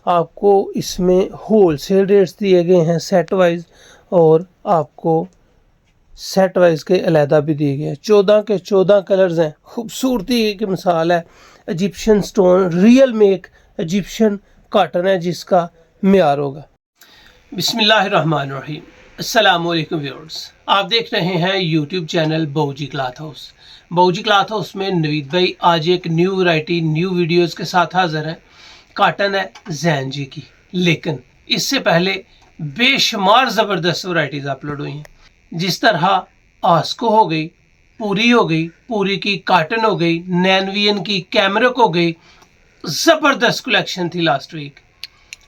आपको इसमें whole cell rates दिए गए हैं सेट वाइज, और आपको सेट वाइज के अलहदा भी दिए गए हैं। 14 के 14 कलर्स हैं। खूबसूरती की मिसाल है। Egyptian stone, real make Egyptian cotton है जिसका मियार होगा। बिस्मिल्लाहिर्रहमानिर्रहीम। अस्सलाम वालेकुम व्यूअर्स, आप देख रहे हैं YouTube channel Bauji cloth house. Bauji cloth house में नवीद भाई आज एक न्यू वैरायटी न्यू वीडियोस के साथ हाजिर है। कॉटन है जैन जी की, लेकिन इससे पहले बेशुमार ज़बरदस्त वैरायटीज़ अपलोड हुई हैं। जिस तरह आस्को हो गई, पूरी हो गई, पूरी की कॉटन हो गई, नैनवियन की कैमरक हो गई, ज़बरदस्त कलेक्शन थी लास्ट वीक।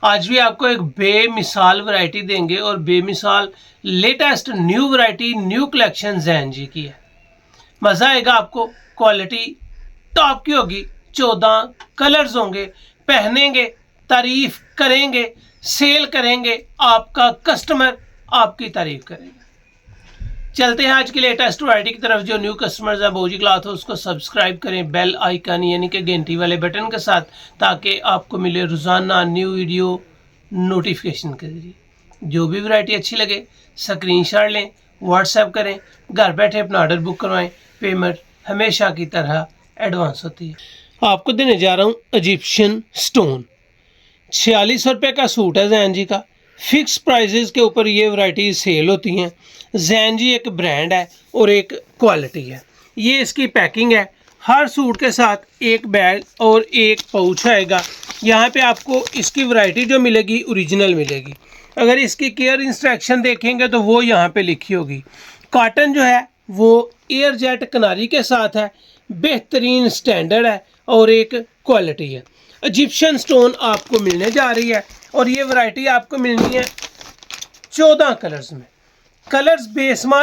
आज भी आपको एक बेमिसाल वैरायटी देंगे और बेमिसाल latest new variety new collection Zain ji की है। मज़ा आएगा आपको, क्वालिटी टॉप की होगी। 14 कलर्स होंगे, पहनेंगे, तारीफ करेंगे, सेल करेंगे, आपका कस्टमर आपकी तारीफ करेगा। चलते हैं आज की लेटेस्ट वैरायटी की तरफ। जो न्यू कस्टमर्स हैं बाऊजी क्लॉथ हाउस को सब्सक्राइब करें बेल आइकन यानी कि घंटी वाले बटन के साथ, ताकि आपको मिले रोज़ाना न्यू वीडियो नोटिफिकेशन के जरिए। जो भी वैरायटी अच्छी लगे स्क्रीनशॉट लें, व्हाट्सएप करें, घर बैठे अपना ऑर्डर बुक करवाएं। पेमेंट हमेशा की तरह एडवांस होती है। आपको देने जा रहा हूँ इजिप्शियन स्टोन। 4600 रुपये का सूट है जैन जी का। फिक्स प्राइजेस के ऊपर ये वैरायटी सेल होती हैं। जैन जी एक ब्रांड है और एक क्वालिटी है। ये इसकी पैकिंग है। हर सूट के साथ एक बैग और एक पाउच आएगा। यहाँ पे आपको इसकी वैरायटी जो मिलेगी ओरिजिनल मिलेगी। अगर इसकी केयर इंस्ट्रक्शन देखेंगे तो वो यहाँ पे लिखी होगी। कॉटन जो है वो एयर जेट किनारी के साथ है, बेहतरीन स्टैंडर्ड है और एक क्वालिटी है। इजिप्शियन स्टोन आपको मिलने जा रही है और ये वैरायटी आपको मिलनी है 14 कलर्स में। कलर्स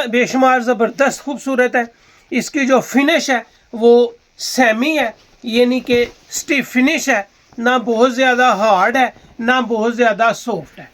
बेशुमार ज़बरदस्त खूबसूरत है। इसकी जो फिनिश है वो सेमी है, यानी कि स्टिफ फिनिश है, ना बहुत ज़्यादा हार्ड है ना बहुत ज़्यादा सॉफ्ट है।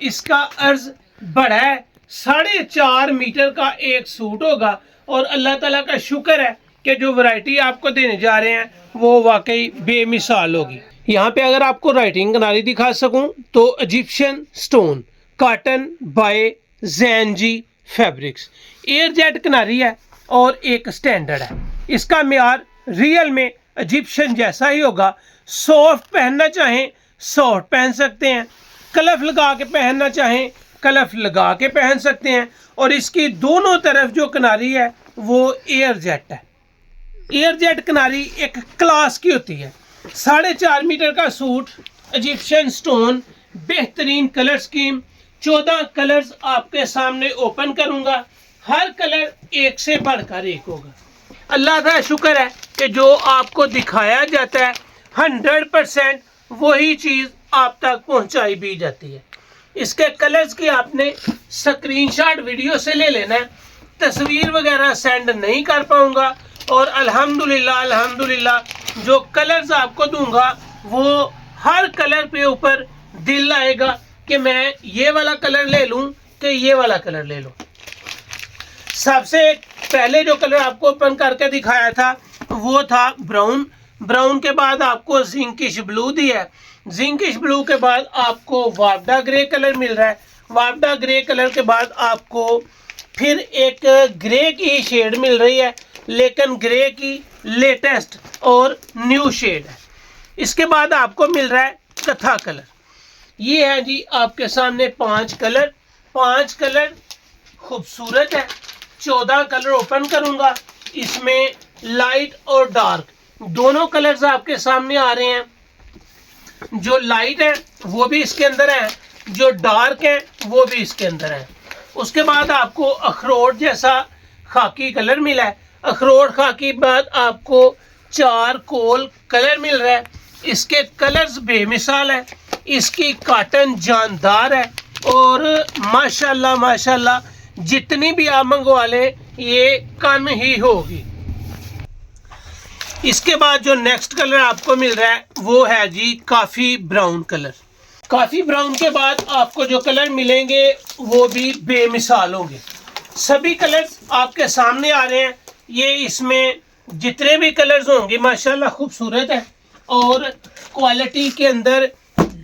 इसका अर्ज बड़ा है, 4.5 मीटर का एक सूट होगा और अल्लाह ताला का शुक्र है कि जो वैरायटी आपको देने जा रहे हैं वो वाकई बेमिसाल होगी। यहाँ पे अगर आपको राइटिंग किनारी दिखा सकूँ तो Egyptian stone cotton by Jain ji fabrics, air jet किनारी है और एक स्टैंडर्ड है। इसका मियार रियल में इजिप्शियन जैसा ही होगा। सॉफ्ट पहनना चाहें सॉफ्ट पहन सकते हैं, कलफ लगा के पहनना चाहें कलफ लगा के पहन सकते हैं। और इसकी दोनों तरफ जो किनारी है वो एयर जेट है। एयर जेट किनारी एक क्लास की होती है। 4.5 मीटर का सूट, इजिप्शियन स्टोन, बेहतरीन कलर स्कीम। 14 कलर्स आपके सामने ओपन करूंगा। हर कलर एक से बढ़कर एक होगा। अल्लाह का शुक्र है कि जो आपको दिखाया जाता है 100% वही चीज़ आप तक पहुंचाई भी जाती है। इसके कलर्स की आपने स्क्रीनशॉट वीडियो से ले लेना है। तस्वीर वगैरह सेंड नहीं कर पाऊंगा और अल्हम्दुलिल्लाह जो कलर्स आपको दूंगा वो हर कलर पे ऊपर दिल आएगा कि मैं ये वाला कलर ले लूं कि ये वाला कलर ले लूं। सबसे पहले जो कलर आपको ओपन करके दिखाया था वो था ब्राउन। ब्राउन के बाद आपको जिंकिश ब्लू दिया है। जिंकिश ब्लू के बाद आपको वापडा ग्रे कलर मिल रहा है। वापडा ग्रे कलर के बाद आपको फिर एक ग्रे की शेड मिल रही है, लेकिन ग्रे की लेटेस्ट और न्यू शेड है। इसके बाद आपको मिल रहा है कथा कलर। ये है जी आपके सामने 5 कलर। 5 कलर खूबसूरत है। 14 कलर ओपन करूंगा। इसमें लाइट और डार्क दोनों कलर्स आपके सामने आ रहे हैं। जो लाइट है वो भी इसके अंदर है, जो डार्क है वो भी इसके अंदर है। उसके बाद आपको अखरोट जैसा खाकी कलर मिला है। अखरोट खाकी बाद आपको 4 कोल कलर मिल रहा है। इसके कलर्स बेमिसाल है। इसकी कॉटन जानदार है और माशाल्लाह जितनी भी आप मंगवा लें ये कम ही होगी। इसके बाद जो नेक्स्ट कलर आपको मिल रहा है वो है जी काफ़ी ब्राउन कलर। काफ़ी ब्राउन के बाद आपको जो कलर मिलेंगे वो भी बेमिसाल होंगे। सभी कलर्स आपके सामने आ रहे हैं। ये इसमें जितने भी कलर्स होंगे माशाल्लाह खूबसूरत है और क्वालिटी के अंदर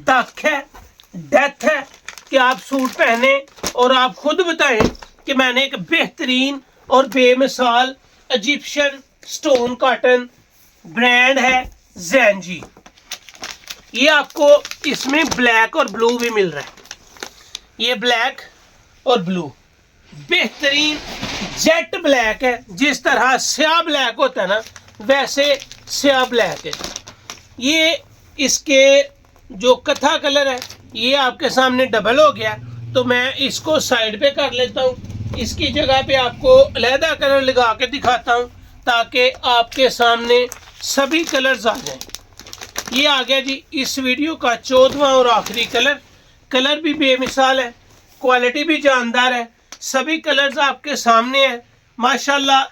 तक है, डेथ है कि आप सूट पहने और आप खुद बताएं कि मैंने एक बेहतरीन और बेमिसाल इजिप्शियन स्टोन कॉटन ब्रांड है ज़ैनजी। ये आपको इसमें ब्लैक और ब्लू भी मिल रहा है। ये ब्लैक और ब्लू बेहतरीन जेट ब्लैक है। जिस तरह स्याह ब्लैक होता है ना, वैसे स्याह ब्लैक है। ये इसके जो कथा कलर है ये आपके सामने डबल हो गया, तो मैं इसको साइड पे कर लेता हूँ। इसकी जगह पे आपको अलहदा कलर लगा के दिखाता हूँ ताकि आपके सामने सभी कलर्स आ जाएं। ये आ गया जी इस वीडियो का 14वां और आखिरी कलर। कलर भी बेमिसाल है, क्वालिटी भी जानदार है, सभी कलर्स आपके सामने हैं। माशाल्लाह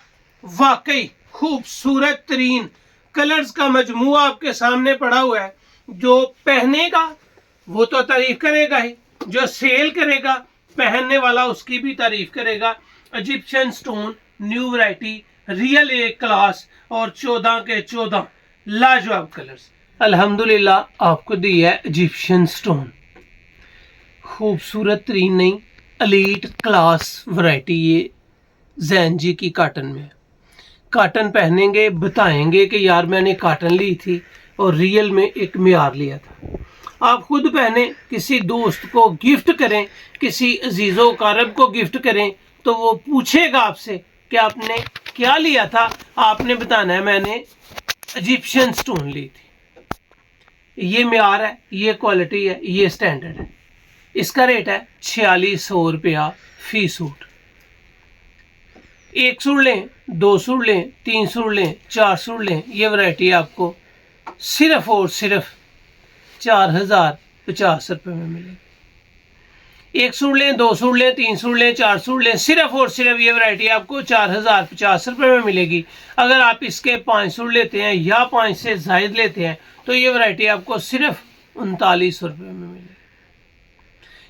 वाकई खूबसूरत तरीन कलर्स का मजमूआ आपके सामने पड़ा हुआ है। जो पहनेगा वो तो तारीफ करेगा ही, जो सेल करेगा पहनने वाला उसकी भी तारीफ करेगा। Egyptian stone new variety, real A class और 14 के 14 लाजवाब कलर्स। अल्हम्दुलिल्लाह आपको दी है इजिप्शियन स्टोन, खूबसूरत तरीन नहीं एलीट क्लास वैरायटी। ये ज़ैनजी की काटन में, काटन पहनेंगे बताएंगे कि यार मैंने काटन ली थी और रियल में एक मियार लिया था। आप खुद पहने, किसी दोस्त को गिफ्ट करें, किसी अजीज़ो कारब को गिफ्ट करें तो वो पूछेगा आपसे कि आपने क्या लिया था। आपने बताना है मैंने इजिप्शियन स्टोन ली थी। ये मियार है, ये क्वालिटी है, ये स्टैंडर्ड है। इसका रेट है 4600 रुपया फी सूट। एक सूट लें, 2 सूट लें, 3 सूट लें, 4 सूट लें, ये वैरायटी आपको सिर्फ और सिर्फ 4050 रुपये में मिलेगी। एक सूट लें, 2 सूट लें, 3 सूट लें, 4 सूट लें, सिर्फ और सिर्फ ये वैरायटी आपको 4050 रुपये में मिलेगी। अगर आप इसके 5 सूट लेते हैं या 5 से ज़ायद लेते हैं तो ये वैरायटी आपको सिर्फ 3900 रुपये में मिलेगी।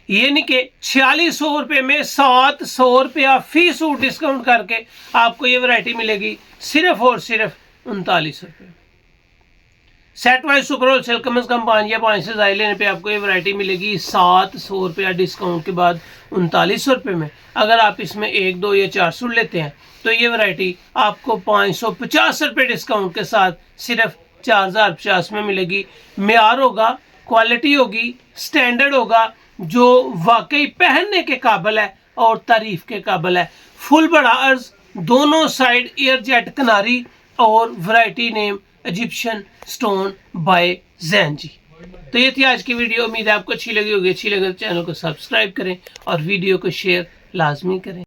ये नहीं कि 4600 रुपये में 700 रुपया फी सूट डिस्काउंट करके आपको ये वैरायटी मिलेगी सिर्फ और सिर्फ 3900 रुपये। सेट वाइज सुपर होलसेल कम से कम 5 या 5 से ज़्यादा लेने पे आपको ये वैरायटी मिलेगी 700 रुपया डिस्काउंट के बाद 3900 रुपये में। अगर आप इसमें 1, 2 या 4 सूट लेते हैं तो ये वैरायटी आपको 550 रुपये डिस्काउंट के साथ सिर्फ 4050 में मिलेगी। मेयार होगा, क्वालिटी होगी, स्टैंडर्ड होगा, जो वाकई पहनने के काबिल है और तारीफ के काबिल है। फुल बड़ा अर्ज, दोनों साइड एयर जेट किनारी और variety name Egyptian stone by Zainji. तो ये थी आज की वीडियो। उम्मीद है आपको अच्छी लगी होगी। अच्छी लगे तो चैनल को सब्सक्राइब करें और वीडियो को शेयर लाजमी करें।